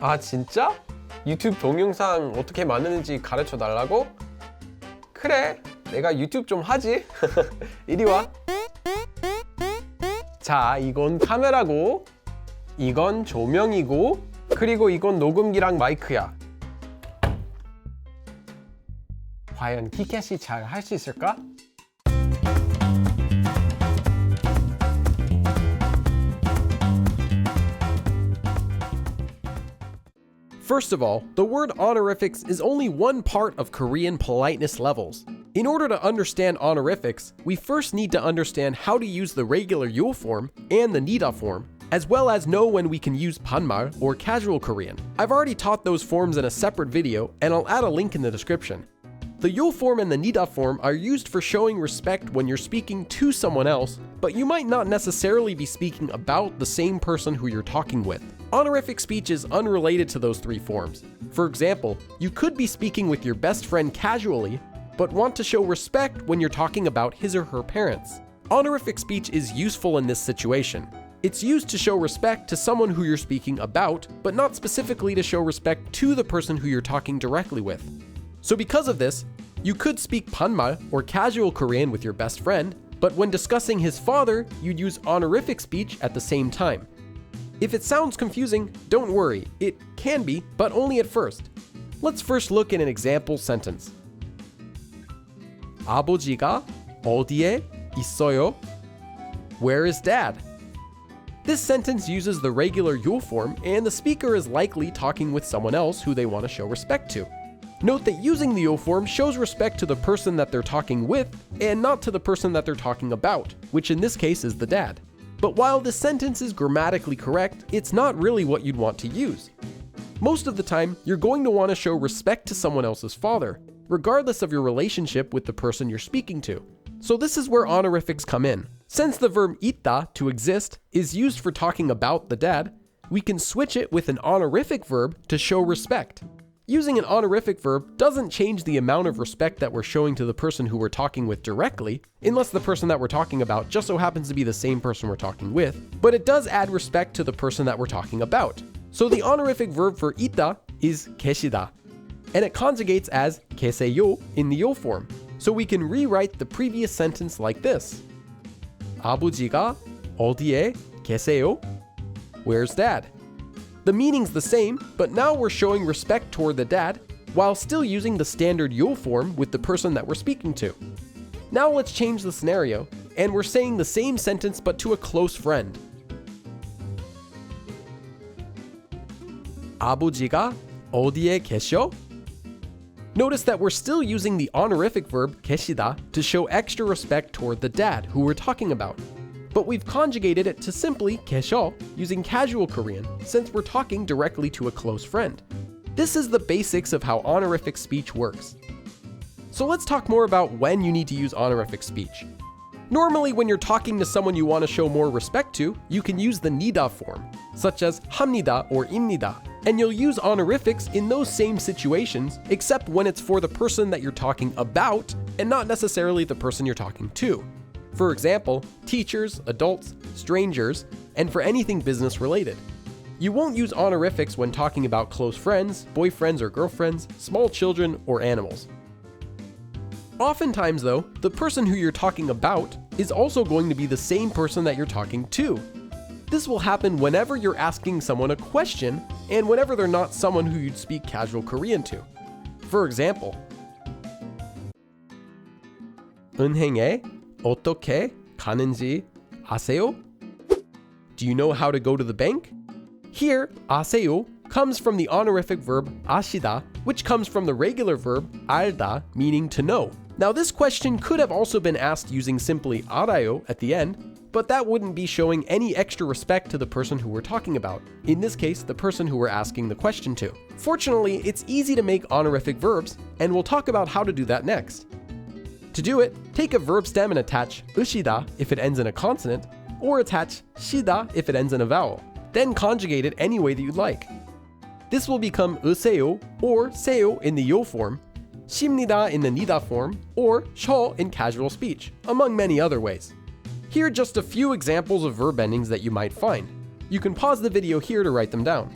아 진짜? 유튜브 동영상 어떻게 만드는지 가르쳐 달라고? 그래, 내가 유튜브 좀 하지. 이리 와. 자, 이건 카메라고, 이건 조명이고, 그리고 이건 녹음기랑 마이크야. 과연 티켓이 잘 할 수 있을까? First of all, the word honorifics is only one part of Korean politeness levels. In order to understand honorifics, we first need to understand how to use the regular yul form and the nida form, as well as know when we can use 반말 or casual Korean. I've already taught those forms in a separate video, and I'll add a link in the description. The yul form and the nida form are used for showing respect when you're speaking to someone else, but you might not necessarily be speaking about the same person who you're talking with. Honorific speech is unrelated to those three forms. For example, you could be speaking with your best friend casually, but want to show respect when you're talking about his or her parents. Honorific speech is useful in this situation. It's used to show respect to someone who you're speaking about, but not specifically to show respect to the person who you're talking directly with. So because of this, you could speak 반말 or casual Korean with your best friend, but when discussing his father, you'd use honorific speech at the same time. If it sounds confusing, don't worry, it can be, but only at first. Let's first look at an example sentence. 아버지가 어디에 있어요? Where is dad? This sentence uses the regular yul form, and the speaker is likely talking with someone else who they want to show respect to. Note that using the yul form shows respect to the person that they're talking with, and not to the person that they're talking about, which in this case is the dad. But while this sentence is grammatically correct, it's not really what you'd want to use. Most of the time, you're going to want to show respect to someone else's father, regardless of your relationship with the person you're speaking to. So this is where honorifics come in. Since the verb 있다, to exist, is used for talking about the dad, we can switch it with an honorific verb to show respect. Using an honorific verb doesn't change the amount of respect that we're showing to the person who we're talking with directly, unless the person that we're talking about just so happens to be the same person we're talking with, but it does add respect to the person that we're talking about. So the honorific verb for 있다 is 계시다, and it conjugates as 계세요 in the yul form. So we can rewrite the previous sentence like this. 아버지가 어디에 계세요? Where's dad? The meaning's the same, but now we're showing respect toward the dad while still using the standard yul form with the person that we're speaking to. Now let's change the scenario, and we're saying the same sentence but to a close friend. 아버지가 어디에 계셔? Notice that we're still using the honorific verb 계시다 to show extra respect toward the dad who we're talking about. But we've conjugated it to simply 계셔 using casual Korean since we're talking directly to a close friend. This is the basics of how honorific speech works. So let's talk more about when you need to use honorific speech. Normally, when you're talking to someone you want to show more respect to, you can use the nida form, such as 합니다 or 입니다, and you'll use honorifics in those same situations, except when it's for the person that you're talking about and not necessarily the person you're talking to. For example, teachers, adults, strangers, and for anything business related. You won't use honorifics when talking about close friends, boyfriends or girlfriends, small children, or animals. Oftentimes though, the person who you're talking about is also going to be the same person that you're talking to. This will happen whenever you're asking someone a question and whenever they're not someone who you'd speak casual Korean to. For example, 은행에 어떻게 가는지 아세요? Do you know how to go to the bank? Here, 아세요 comes from the honorific verb 아시다, which comes from the regular verb 알다, meaning to know. Now this question could have also been asked using simply 알아요 at the end, but that wouldn't be showing any extra respect to the person who we're talking about. In this case, the person who we're asking the question to. Fortunately, it's easy to make honorific verbs, and we'll talk about how to do that next. To do it, take a verb stem and attach 으시다 if it ends in a consonant, or attach 시다 if it ends in a vowel. Then conjugate it any way that you'd like. This will become 으세요 or 세요 in the yul form, 쉽니다 in the nida form, or 셔 in casual speech, among many other ways. Here are just a few examples of verb endings that you might find. You can pause the video here to write them down.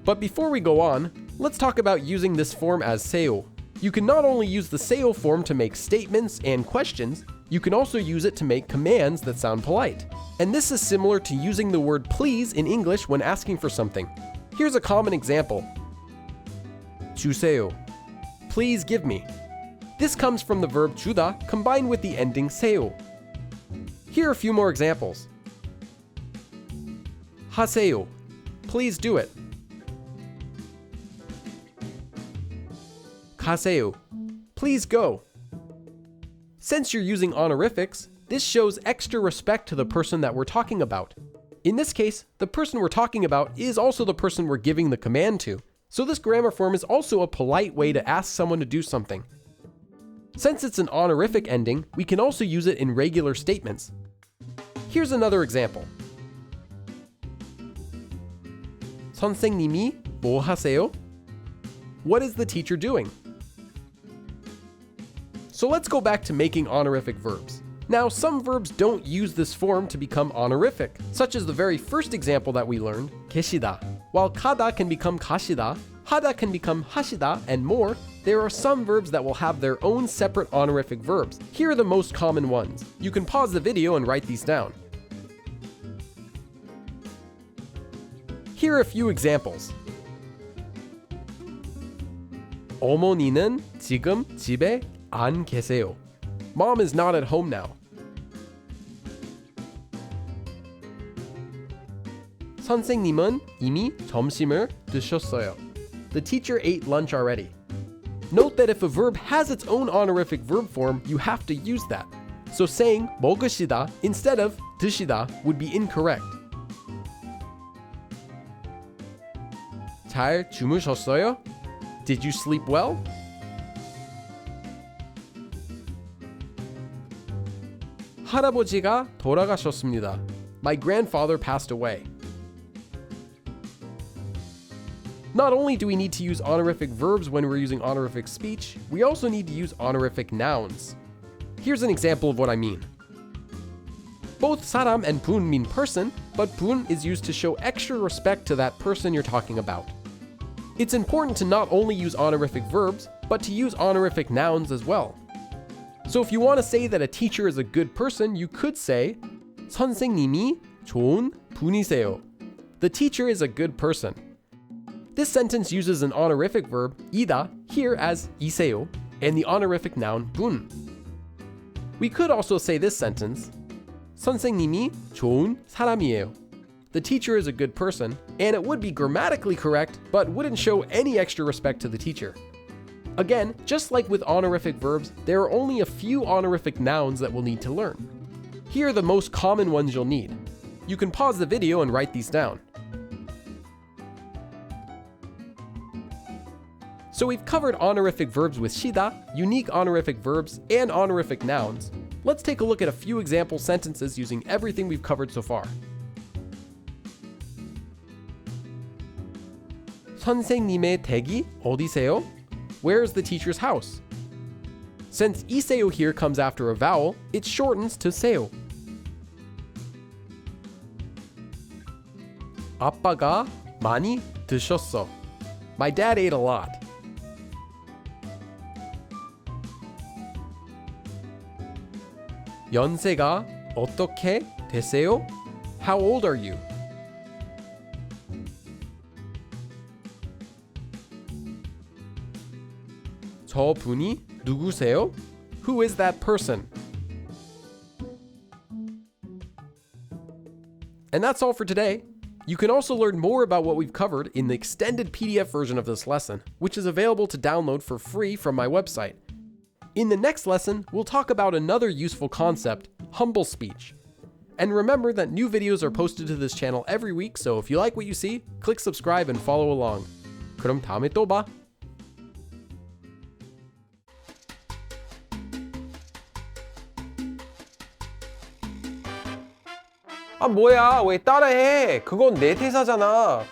But before we go on, let's talk about using this form as seo. You can not only use the seo form to make statements and questions, you can also use it to make commands that sound polite. And this is similar to using the word please in English when asking for something. Here's a common example. 주세요. Please give me. This comes from the verb 주다 combined with the ending 세요. Here are a few more examples. 하세요. Please do it. 가세요. Please go. Since you're using honorifics, this shows extra respect to the person that we're talking about. In this case, the person we're talking about is also the person we're giving the command to, so this grammar form is also a polite way to ask someone to do something. Since it's an honorific ending, we can also use it in regular statements. Here's another example. 선생님이 뭐 하세요? What is the teacher doing? So let's go back to making honorific verbs. Now, some verbs don't use this form to become honorific, such as the very first example that we learned, 계시다. While 가다 can become 가시다, 하다 can become 하시다, and more, there are some verbs that will have their own separate honorific verbs. Here are the most common ones. You can pause the video and write these down. Here are a few examples. 어머니는 지금 집에 안 계세요. Mom is not at home now. 선생님은 이미 점심을 드셨어요. The teacher ate lunch already. Note that if a verb has its own honorific verb form, you have to use that. So saying 먹으시다 instead of 드시다 would be incorrect. 잘 주무셨어요? Did you sleep well? 할아버지가 돌아가셨습니다. My grandfather passed away. Not only do we need to use honorific verbs when we're using honorific speech, we also need to use honorific nouns. Here's an example of what I mean. Both 사람 and 분 mean person, but 분 is used to show extra respect to that person you're talking about. It's important to not only use honorific verbs, but to use honorific nouns as well. So if you want to say that a teacher is a good person, you could say 선생님이 좋은 분이세요. The teacher is a good person. This sentence uses an honorific verb, 이다, here as 이세요, and the honorific noun 분. We could also say this sentence, 선생님이 좋은 사람이에요. The teacher is a good person, and it would be grammatically correct, but wouldn't show any extra respect to the teacher. Again, just like with honorific verbs, there are only a few honorific nouns that we'll need to learn. Here are the most common ones you'll need. You can pause the video and write these down. So we've covered honorific verbs with 시다, unique honorific verbs, and honorific nouns. Let's take a look at a few example sentences using everything we've covered so far. 선생님의 댁이 어디세요? Where's the teacher's house? Since 이세요 here comes after a vowel, it shortens to 세요. 아빠가 많이 드셨어. My dad ate a lot. 연세가 어떻게 되세요? How old are you? 저분이 누구세요? Who is that person? And that's all for today. You can also learn more about what we've covered in the extended PDF version of this lesson, which is available to download for free from my website. In the next lesson, we'll talk about another useful concept, humble speech. And remember that new videos are posted to this channel every week, so if you like what you see, click subscribe and follow along. 그럼 다음에 또 봐. 아 뭐야 왜 따라해? 그건 내 대사잖아.